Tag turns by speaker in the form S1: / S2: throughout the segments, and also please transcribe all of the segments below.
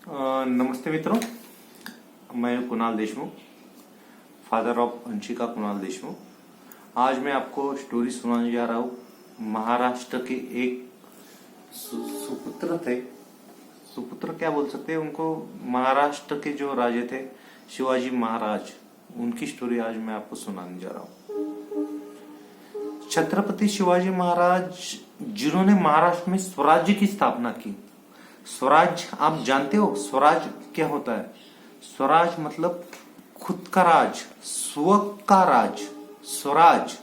S1: नमस्ते मित्रों, मैं कुणाल देशमुख, फादर ऑफ अंशिका कुणाल देशमुख। आज मैं आपको स्टोरी सुनाने जा रहा हूँ। महाराष्ट्र के एक सुपुत्र थे, सुपुत्र क्या बोल सकते हैं उनको, महाराष्ट्र के जो राजे थे शिवाजी महाराज, उनकी स्टोरी आज मैं आपको सुनाने जा रहा हूँ। छत्रपति शिवाजी महाराज जिन्होंने महाराष्ट्र में स्वराज्य की स्थापना की। स्वराज आप जानते हो, स्वराज क्या होता है? स्वराज मतलब खुद का राज, स्व का राज। स्वराज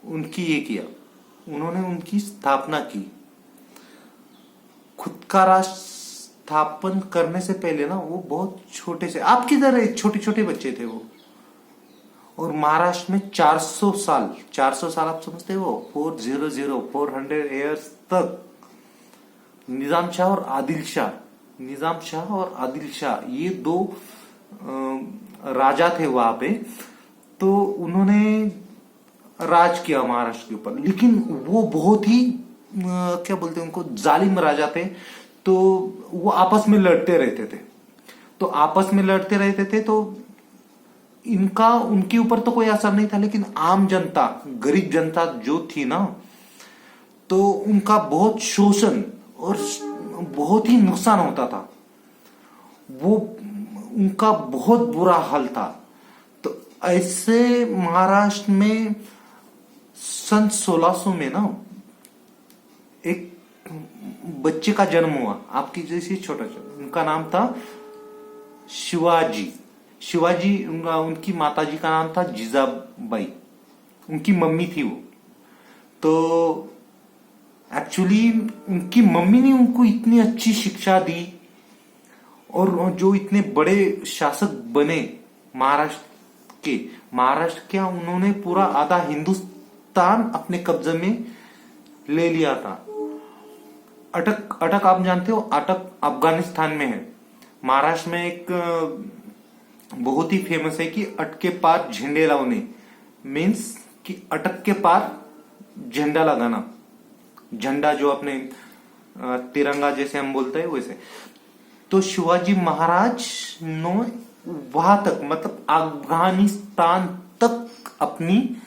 S1: उनकी ये किया, उन्होंने उनकी स्थापना की। खुद का राज स्थापन करने से पहले ना वो बहुत छोटे से, आपकी तरह छोटे छोटे बच्चे थे वो। और महाराष्ट्र में 400 साल आप समझते हो, 400 ईयर्स तक निजाम शाह और आदिल शाह ये दो राजा थे वहां पे। तो उन्होंने राज किया महाराष्ट्र के ऊपर, लेकिन वो बहुत ही क्या बोलते हैं उनको, जालिम राजा थे। तो वो आपस में लड़ते रहते थे। तो इनका उनके ऊपर तो कोई असर नहीं था, लेकिन आम जनता, गरीब जनता जो थी ना, तो उनका बहुत शोषण और बहुत ही नुकसान होता था। वो उनका बहुत बुरा हाल था। तो ऐसे महाराष्ट्र में सन 1600 में ना एक बच्चे का जन्म हुआ, आपकी जैसी छोटा, उनका नाम था शिवाजी। उनकी माताजी का नाम था जिजाबाई, उनकी मम्मी थी वो। तो एक्चुअली उनकी मम्मी ने उनको इतनी अच्छी शिक्षा दी, और जो इतने बड़े शासक बने महाराष्ट्र क्या, उन्होंने पूरा आधा हिंदुस्तान अपने कब्जे में ले लिया था। अटक आप जानते हो, अटक अफगानिस्तान में है। महाराष्ट्र में एक बहुत ही फेमस है कि अटक के पार झंडे लाने, मीन्स कि अटक के पार झंडा लगाना। झंडा जो अपने तिरंगा जैसे हम बोलते हैं वैसे। तो शिवाजी महाराज ने वहां तक, मतलब अफगानिस्तान तक अपनी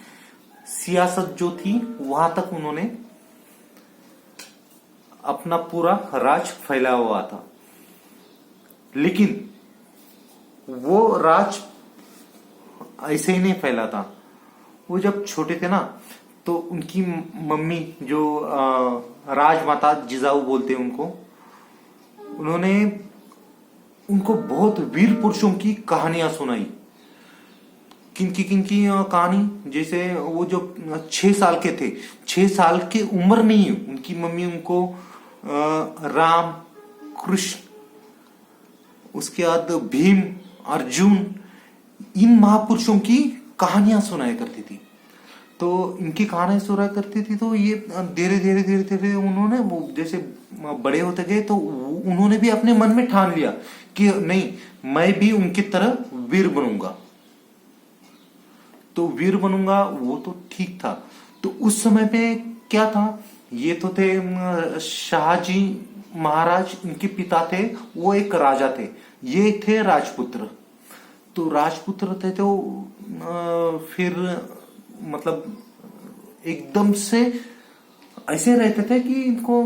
S1: सियासत जो थी वहां तक उन्होंने अपना पूरा राज फैलाया हुआ था। लेकिन वो राज ऐसे ही नहीं फैला था। वो जब छोटे थे ना, तो उनकी मम्मी जो राजमाता जिजाऊ बोलते हैं उनको, उन्होंने उनको बहुत वीर पुरुषों की कहानियां सुनाई। किनकी कहानी, जैसे वो जो 6 साल के थे, 6 साल की उम्र नहीं, उनकी मम्मी उनको राम, कृष्ण, उसके बाद भीम, अर्जुन, इन महापुरुषों की कहानियां सुनाया करती थी। तो इनकी कहानी सुना करती थी। तो ये धीरे धीरे उन्होंने, वो जैसे बड़े होते गए, तो उन्होंने भी अपने मन में ठान लिया कि नहीं, मैं भी उनकी तरह वीर बनूंगा। तो वीर बनूंगा, वो तो ठीक था। तो उस समय पे क्या था, ये तो थे शाहजी महाराज, इनके पिता थे, वो एक राजा थे, ये थे राजपुत्र। तो राजपुत्र थे, तो फिर मतलब एकदम से ऐसे रहते थे कि इनको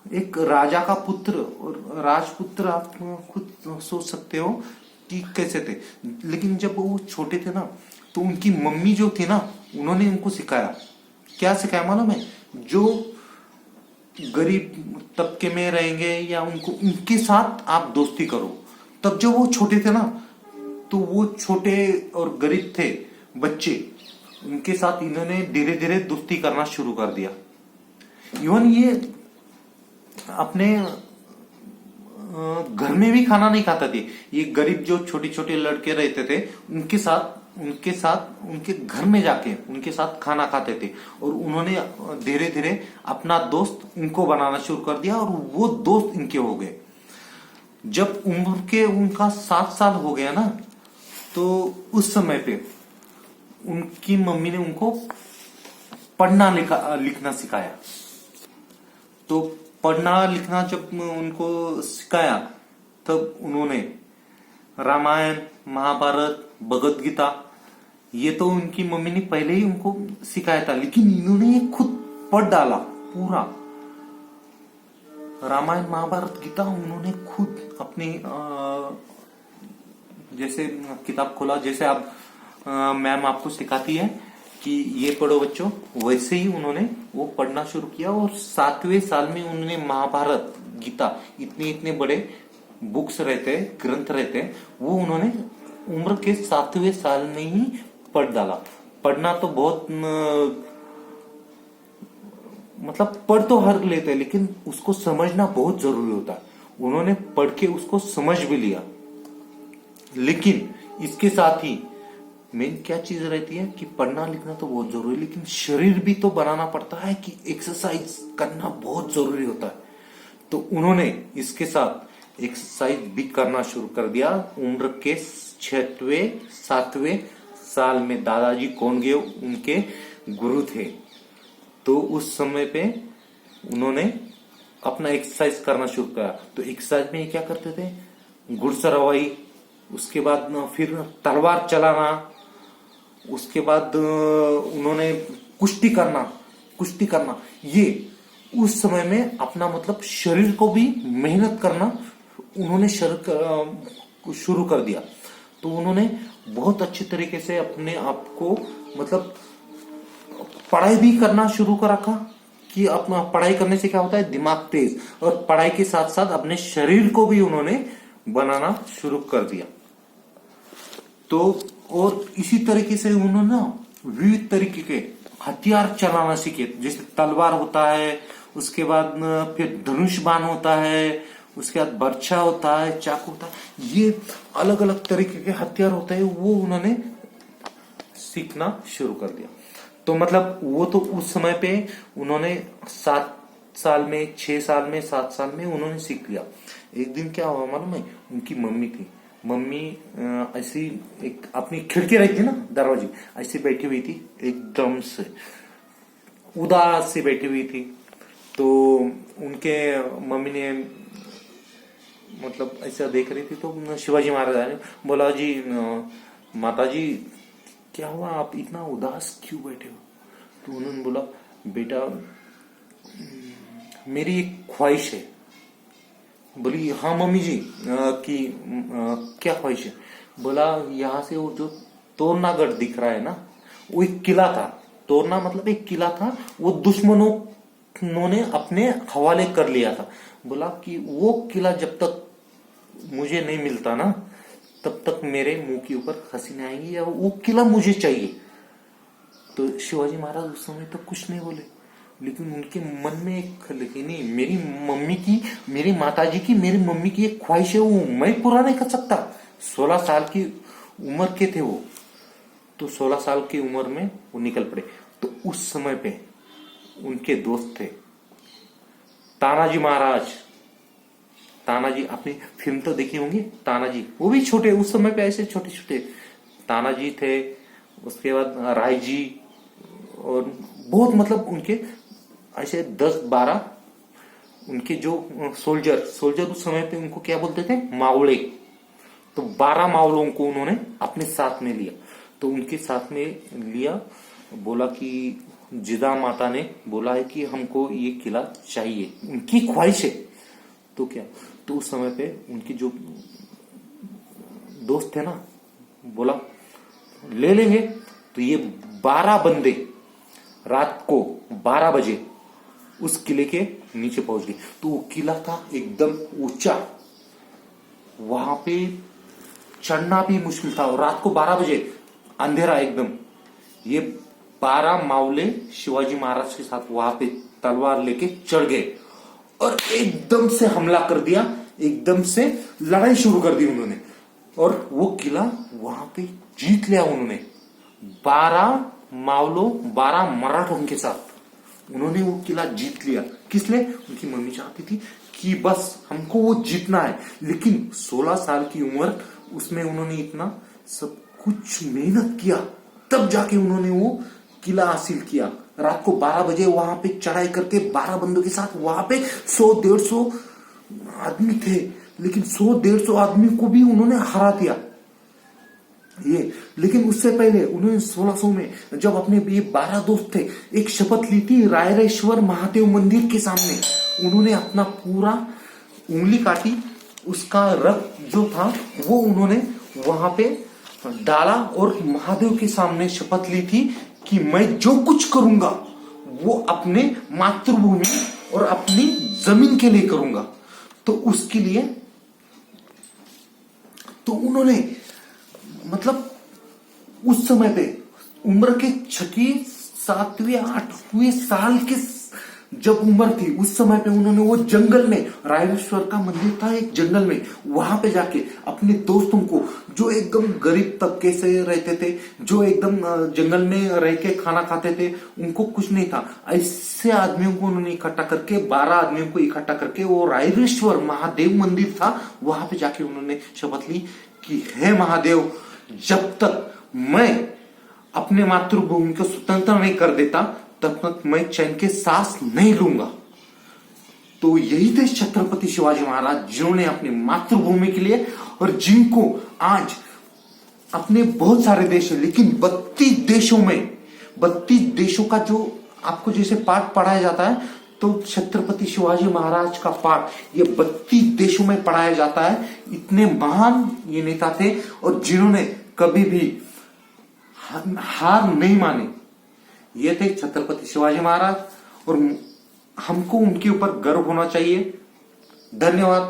S1: एक राजा का पुत्र और राजपुत्र, आप खुद सोच सकते हो कि कैसे थे। लेकिन जब वो छोटे थे ना, तो उनकी मम्मी जो थी ना, उन्होंने उनको सिखाया। क्या सिखाया मालूम है? जो गरीब तबके में रहेंगे या उनके साथ आप दोस्ती करो। तब जब वो छोटे थे ना, तो वो छोटे और गरीब थे बच्चे, उनके साथ इन्होंने धीरे धीरे दोस्ती करना शुरू कर दिया। इवन ये अपने घर में भी खाना नहीं खाते थे। ये गरीब जो छोटे छोटे लड़के रहते थे, उनके साथ उनके घर में जाके उनके साथ खाना खाते थे। और उन्होंने धीरे धीरे अपना दोस्त उनको बनाना शुरू कर दिया, और वो दोस्त इनके हो गए। जब उनका 7 साल हो गया ना, तो उस समय पे उनकी मम्मी ने उनको पढ़ना लिखना सिखाया। तो पढ़ना लिखना जब उनको सिखाया, तब उन्होंने रामायण, महाभारत, भगवत गीता, ये तो उनकी मम्मी ने पहले ही उनको सिखाया था, लेकिन इन्होंने ये खुद पढ़ डाला पूरा। रामायण, महाभारत, गीता उन्होंने खुद अपनी जैसे किताब खोला, जैसे आप मैम आपको सिखाती है कि ये पढ़ो बच्चों, वैसे ही उन्होंने वो पढ़ना शुरू किया। और 7वें साल में उन्होंने महाभारत, गीता, इतने इतने बड़े बुक्स रहते, ग्रंथ रहते, वो उन्होंने उम्र के 7वें साल में ही पढ़ डाला। पढ़ना तो बहुत मतलब पढ़ तो हर लेते हैं, लेकिन उसको समझना बहुत जरूरी होता है। उन्होंने पढ़ के उसको समझ भी लिया, लेकिन इसके साथ ही मेन क्या चीज रहती है कि पढ़ना लिखना तो बहुत जरूरी है, लेकिन शरीर भी तो बनाना पड़ता है, कि एक्सरसाइज करना बहुत जरूरी होता है। तो उन्होंने इसके साथ एक्सरसाइज भी करना शुरू कर दिया। उम्र के 6वें 7वें साल में दादाजी कोंडदेव उनके गुरु थे। तो उस समय पे उन्होंने अपना एक्सरसाइज करना शुरू किया। तो एक्सरसाइज में क्या करते थे, घुड़सवारी, उसके बाद फिर तलवार चलाना, उसके बाद उन्होंने कुश्ती करना। ये उस समय में अपना मतलब शरीर को भी मेहनत करना उन्होंने शुरू कर दिया। तो उन्होंने बहुत अच्छे तरीके से अपने आप को मतलब पढ़ाई भी करना शुरू कर रखा, कि अपना पढ़ाई करने से क्या होता है, दिमाग तेज, और पढ़ाई के साथ साथ अपने शरीर को भी उन्होंने बनाना शुरू कर दिया। तो और इसी तरीके से उन्होंने विविध तरीके के हथियार चलाना सीखे, जैसे तलवार होता है, उसके बाद फिर धनुष बाण होता है, उसके बाद बर्छा होता है, चाकू होता है, ये अलग अलग तरीके के हथियार होते हैं, वो उन्होंने सीखना शुरू कर दिया। तो मतलब वो तो उस समय पे उन्होंने 7 साल में, 6 साल में, 7 साल में उन्होंने सीख लिया। एक दिन क्या हुआ मालूम है, उनकी मम्मी ऐसी एक अपनी खिड़की रहती थी ना, दरवाजे, ऐसी बैठी हुई थी, एकदम से उदास से बैठी हुई थी। तो उनके मम्मी ने मतलब ऐसा देख रही थी, तो शिवाजी महाराज ने बोला, जी माता जी क्या हुआ, आप इतना उदास क्यों बैठे हो? तो उन्होंने बोला, बेटा मेरी एक ख्वाहिश है। बोली, हाँ मम्मी जी, क्या ख्वाहिश है? बोला, यहाँ से वो जो तोरनागढ़ दिख रहा है ना, वो एक किला था। तोरना मतलब एक किला था, वो दुश्मनों ने अपने हवाले कर लिया था। बोला कि वो किला जब तक मुझे नहीं मिलता ना, तब तक मेरे मुंह के ऊपर हंसी नहीं आएंगी, या वो किला मुझे चाहिए। तो शिवाजी महाराज उस समय तो कुछ नहीं बोले, लेकिन उनके मन में एक खल कि नहीं, मेरी मम्मी की, मेरी माताजी की, मेरी मम्मी की एक ख्वाहिश है, वो मैं पूरा नहीं कर सकता। 16 साल की उम्र के थे वो, तो 16 साल की उम्र में वो निकल पड़े। तो उस समय पे उनके दोस्त थे तानाजी महाराज। तानाजी, आपने फिल्म तो देखी होंगी तानाजी, वो भी छोटे उस समय पे, ऐसे छोटे छोटे तानाजी थे। उसके बाद राय जी, और बहुत मतलब उनके ऐसे 10-12 उनके जो सोल्जर उस समय पे उनको क्या बोलते थे, मावड़े। तो 12 मावलों को उन्होंने अपने साथ में लिया। तो उनके साथ में लिया, बोला कि जिदा माता ने बोला है कि हमको ये किला चाहिए, उनकी ख्वाहिश है। तो क्या, तो उस समय पे उनके जो दोस्त थे ना, बोला ले लेंगे। तो ये 12 बंदे रात को 12 बजे उस किले के नीचे पहुंच गए। तो वो किला था एकदम ऊंचा, वहां पे चढ़ना भी मुश्किल था, और रात को 12 बजे अंधेरा एकदम। ये 12 मावले शिवाजी महाराज के साथ वहां पे तलवार लेके चढ़ गए, और एकदम से हमला कर दिया, एकदम से लड़ाई शुरू कर दी उन्होंने, और वो किला वहां पे जीत लिया उन्होंने। 12 मावलों, 12 मराठों के साथ उन्होंने वो किला जीत लिया। किस लिए? उनकी मम्मी चाहती थी कि बस हमको वो जीतना है, लेकिन 16 साल की उम्र, उसमें उन्होंने इतना सब कुछ मेहनत किया, तब जाके उन्होंने वो किला हासिल किया। रात को 12 बजे वहां पे चढ़ाई करके 12 बंदों के साथ वहां पे 100-150 आदमी थे, लेकिन 100-150 आदमी को भी उन्होंने हरा दिया ये। लेकिन उससे पहले उन्होंने 1600 में जब अपने ये 12 दोस्त थे, एक शपथ ली थी रायरेश्वर महादेव मंदिर के सामने। उन्होंने अपना पूरा उंगली काटी, उसका रक्त जो था वो उन्होंने वहां पे डाला और महादेव के सामने शपथ ली थी कि मैं जो कुछ करूंगा वो अपने मातृभूमि और अपनी जमीन के लिए करूंगा। तो उसके लिए तो उन्होंने मतलब उस समय पे उम्र के 6वीं 7वीं 8वीं साल के जब उम्र थी, उस समय पे उन्होंने वो जंगल में, रायरेश्वर का मंदिर था एक जंगल में, वहां पे जाके अपने दोस्तों को जो एकदम गरीब तबके से रहते थे, जो एकदम जंगल में रह के खाना खाते थे, उनको कुछ नहीं था, ऐसे आदमियों को उन्होंने इकट्ठा करके 12 आदमियों को इकट्ठा करके वो रायरेश्वर महादेव मंदिर था वहां पे जाके उन्होंने शपथ ली कि हे महादेव, जब तक मैं अपने मातृभूमि को स्वतंत्र नहीं कर देता तब तक मैं चैन के सांस नहीं लूंगा। तो यही थे छत्रपति शिवाजी महाराज, जिन्होंने अपनी मातृभूमि के लिए और जिनको आज अपने बहुत सारे देश है, लेकिन 32 देशों में 32 देशों का जो आपको जैसे पाठ पढ़ाया जाता है, तो छत्रपति शिवाजी महाराज का पाठ ये 32 देशों में पढ़ाया जाता है। इतने महान ये नेता थे और जिन्होंने कभी भी हार नहीं मानी। ये थे छत्रपति शिवाजी महाराज और हमको उनके ऊपर गर्व होना चाहिए। धन्यवाद,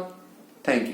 S1: थैंक यू।